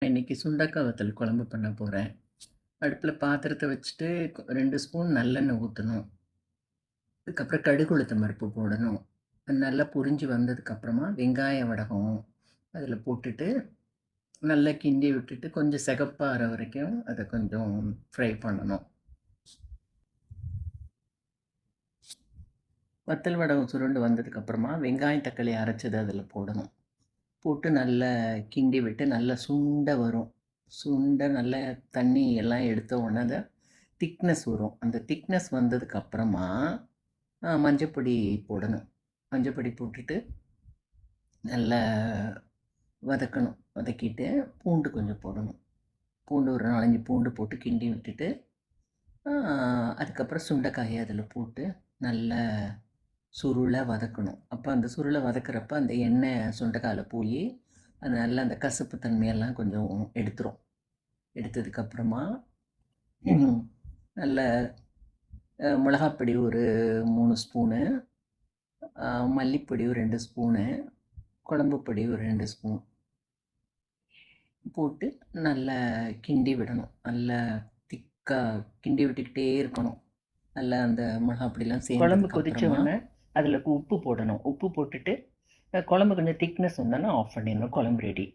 இன்னைக்கு சுண்டக்காய் வத்தல் குழம்பு பண்ண போகிறேன். அடுப்பில் பாத்திரத்தை வச்சுட்டு 2 ஸ்பூன் நல்லெண்ணெய் ஊற்றணும். அதுக்கப்புறம் கடுகு உளுத்தம் பருப்பு போடணும். அது நல்லா பொரிஞ்சு வந்ததுக்கப்புறமா வெங்காய வடகம் அதில் போட்டுட்டு நல்லா கிண்டி விட்டுட்டு கொஞ்சம் சிகப்பாகிற வரைக்கும் அதை கொஞ்சம் ஃப்ரை பண்ணணும். வத்தல் வடகம் சுருண்டு வந்ததுக்கப்புறமா வெங்காயம் தக்காளி அரைச்சது அதில் போடணும். போட்டு நல்லா கிண்டி விட்டு நல்லா சுண்ட வரும். சுண்ட நல்லா தண்ணி எல்லாம் எடுத்த உடனே அதை திக்னஸ் வரும். அந்த திக்னஸ் வந்ததுக்கப்புறமா மஞ்சப்பொடி போடணும். மஞ்சப்பொடி போட்டுட்டு நல்லா வதக்கணும். வதக்கிட்டு பூண்டு கொஞ்சம் போடணும். பூண்டு ஒரு 4, 5 பூண்டு போட்டு கிண்டி விட்டுட்டு அதுக்கப்புறம் சுண்டைக்காயை அதில் போட்டு நல்லா சுருளை வதக்கணும். அப்போ அந்த சுருளை வதக்கிறப்ப அந்த எண்ணெய் சுண்டைக்காயில் போய் அது நல்லா அந்த கசப்பு தன்மையெல்லாம் கொஞ்சம் எடுத்துரும். எடுத்ததுக்கப்புறமா நல்ல மிளகாப்பொடி ஒரு 3 ஸ்பூனு, மல்லிப்பொடி ஒரு 2 ஸ்பூனு, குழம்பு பொடி ஒரு 2 ஸ்பூன் போட்டு நல்லா கிண்டி விடணும். நல்லா திக்காக கிண்டி விட்டுக்கிட்டே இருக்கணும். நல்லா அந்த மிளகாப்பொடிலாம் குழம்பு கொதிச்சோடனே அதில் உப்பு போடணும். உப்பு போட்டுட்டு குழம்பு கொஞ்சம் திக்னஸ் வந்தோன்னா ஆஃப் பண்ணிடணும். குழம்பு ரெடி.